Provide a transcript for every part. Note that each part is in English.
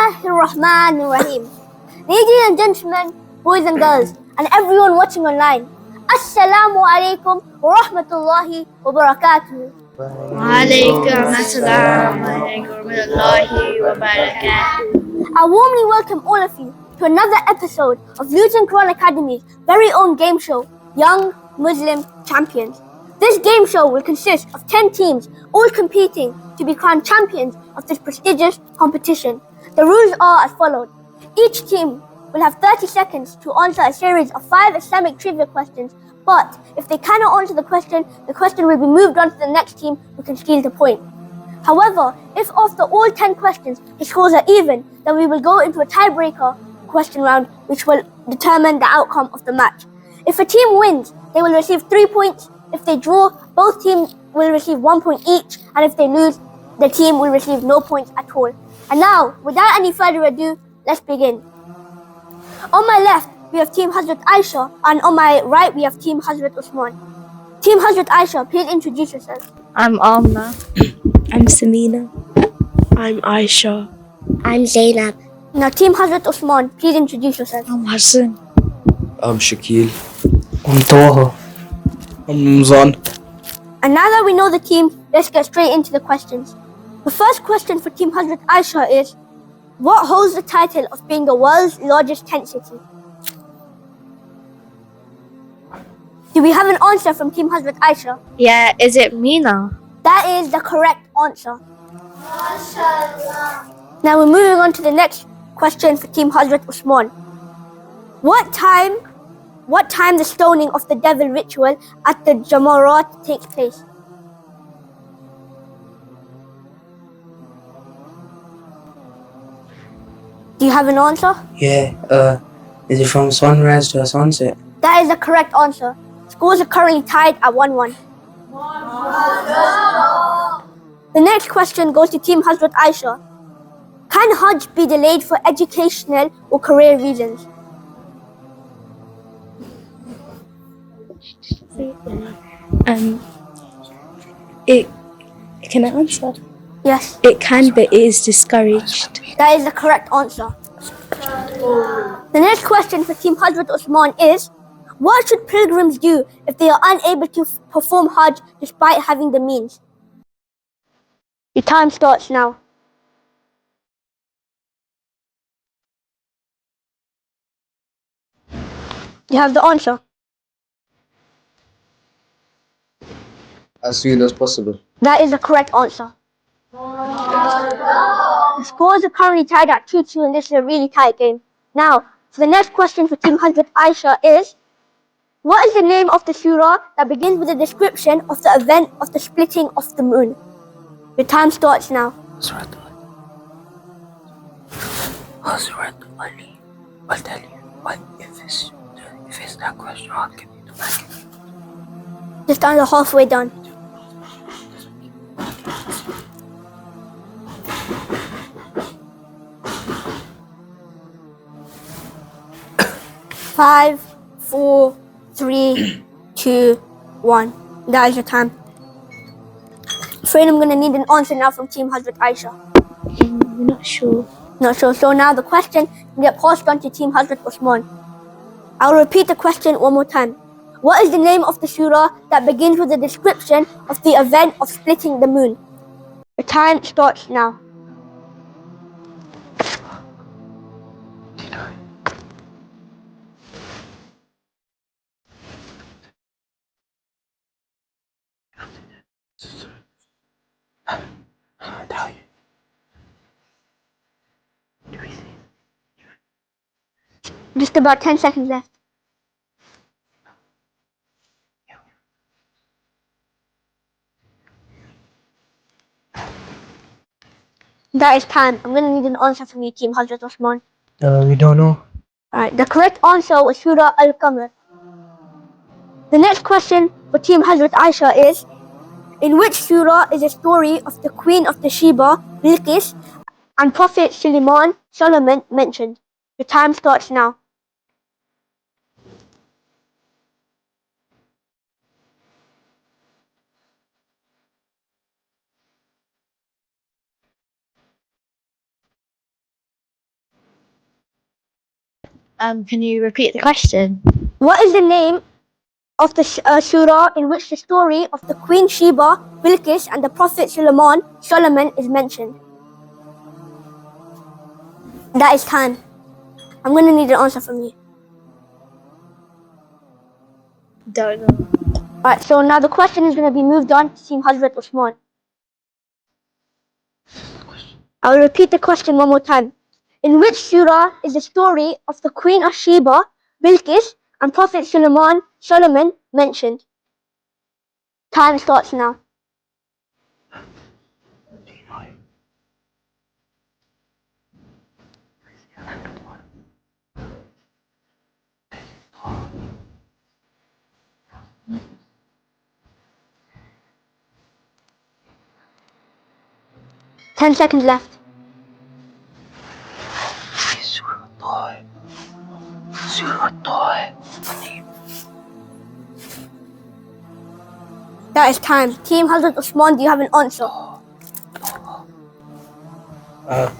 Bismillahirrahmanirrahim. Ladies and gentlemen, boys and girls, and everyone watching online, Assalamu alaikum wa rahmatullahi wa barakatuh. Walaikum assalam warahmatullahi wabarakatuh. I warmly welcome all of you to another episode of Luton Quran Academy's very own game show, Young Muslim Champions. This game show will consist of 10 teams, all competing to be crowned champions of this prestigious competition. The rules are as follows. Each team will have 30 seconds to answer a series of 5 Islamic trivia questions, but if they cannot answer the question will be moved on to the next team who can steal the point. However, if after all 10 questions the scores are even, then we will go into a tiebreaker question round which will determine the outcome of the match. If a team wins, they will receive 3 points. If they draw, both teams will receive 1 point each, and if they lose, the team will receive no points at all. And now, without any further ado, let's begin. On my left, we have Team Hazrat Aisha, and on my right, we have Team Hazrat Usman. Team Hazrat Aisha, please introduce yourself. I'm Amna. I'm Samina. I'm Aisha. I'm Zainab. Now, Team Hazrat Usman, please introduce yourself. I'm Hassan. I'm Shakil. I'm Taha. I'm Muzan. And now that we know the team, let's get straight into the questions. The first question for Team Hazrat Aisha is, what holds the title of being the world's largest tent city? Do we have an answer from Team Hazrat Aisha? Yeah, is it Mina? That is the correct answer. Now we're moving on to the next question for Team Hazrat Usman. What time the stoning of the devil ritual at the Jamarat takes place? Do you have an answer? Yeah, is it from sunrise to sunset? That is the correct answer. Scores are currently tied at 1-1. The next question goes to Team Hazrat Aisha. Can Hajj be delayed for educational or career reasons? Can I answer? Yes, It can, but it is discouraged. that is the correct answer. The next question for Team Hazrat Usman is, what should pilgrims do if they are unable to perform Hajj despite having the means? Your time starts now. You have the answer. As soon as possible. That is the correct answer. The scores are currently tied at 2-2 and this is a really tight game. Now, so the next question for Team Hazrat Aisha is, what is the name of the surah that begins with a description of the event of the splitting of the moon? Your time starts now. Hazrat Ali. I'll tell you. But if it's that question, I'll give you the back. Just under halfway done. Five, 4, 3, 2, 1. That is your time. Afraid I'm gonna need an answer now from Team Hazrat Aisha. We're not sure. Not sure. So now the question can get passed on to Team Hazrat Usman. I'll repeat the question one more time. What is the name of the surah that begins with a description of the event of splitting the moon? The time starts now. I'll tell you. Just about 10 seconds left. That is time. I'm gonna need an answer from you, Team Hazrat Usman. We don't know. Alright, the correct answer was Surah Al-Qamar. The next question for Team Hazrat Aisha is, in which surah is a story of the Queen of the Sheba, Bilqis, and Prophet Solomon mentioned? Your time starts now. Can you repeat the question? What is the name of the surah in which the story of the Queen Sheba, Bilqis and the Prophet Solomon is mentioned? That is time. I'm going to need an answer from you. Don't know. Alright, so now the question is going to be moved on to Team Hazrat Usman. I will repeat the question one more time. In which surah is the story of the Queen of Sheba, Bilqis and Prophet Solomon mentioned? Time starts now. Ten seconds left. That is time. Team Hazrat Usman, do you have an answer?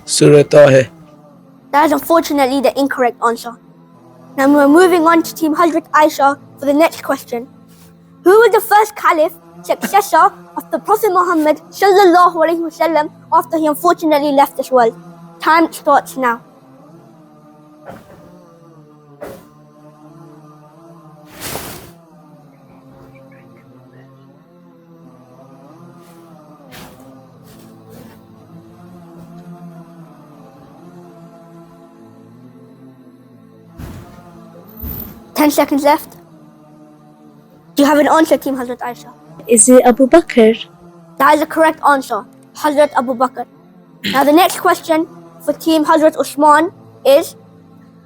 Surah Taha. That is unfortunately the incorrect answer. Now we're moving on to Team Hazrat Aisha for the next question. Who was the first caliph, successor of the Prophet Muhammad sallallahu alaihi wasallam after he unfortunately left this world? Time starts now. Ten seconds left. Do you have an answer, Team Hazrat Aisha? Is it Abu Bakr? That is the correct answer, Hazrat Abu Bakr. Now the next question for Team Hazrat Usman is,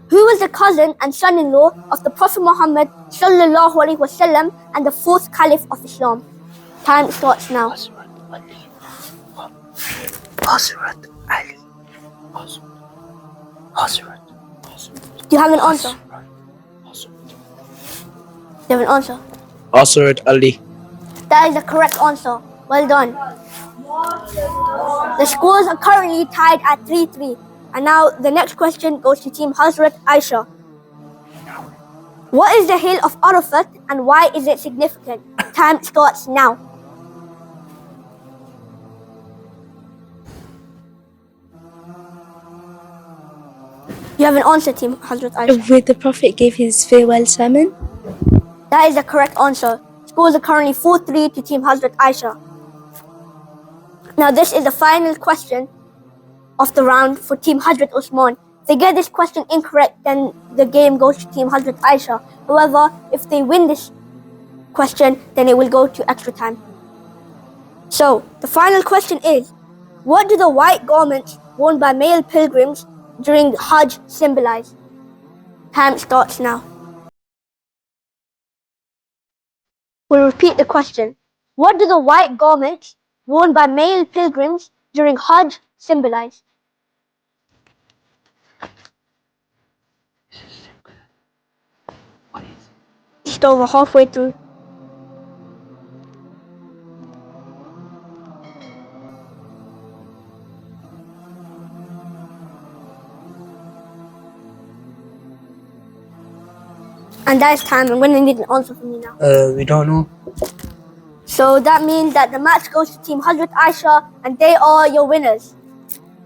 who was the cousin and son-in-law of the Prophet Muhammad sallallahu alaihi wasallam and the fourth caliph of Islam? Time starts now. Hazrat Ali. Hazrat. Do you have an answer? Do you have an answer? Hazrat Ali. That is the correct answer. Well done. The scores are currently tied at 3-3. And now the next question goes to Team Hazrat Aisha. What is the hill of Arafat and why is it significant? Time starts now. You have an answer, Team Hazrat Aisha. Where the Prophet gave his farewell sermon? That is the correct answer. Scores are currently 4-3 to Team Hazrat Aisha. Now this is the final question of the round for Team Hazrat Usman. If they get this question incorrect, then the game goes to Team Hazrat Aisha. However, if they win this question, then it will go to extra time. So, the final question is, what do the white garments worn by male pilgrims during Hajj symbolize? Time starts now. We'll repeat the question. What do the white garments worn by male pilgrims during Hajj symbolize? Just over halfway through. And that is time. I'm going to need an answer from you now. We don't know. So that means that the match goes to Team Hazrat Aisha and they are your winners.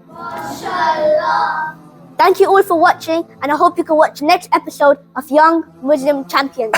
MashaAllah. Thank you all for watching and I hope you can watch the next episode of Young Muslim Champions.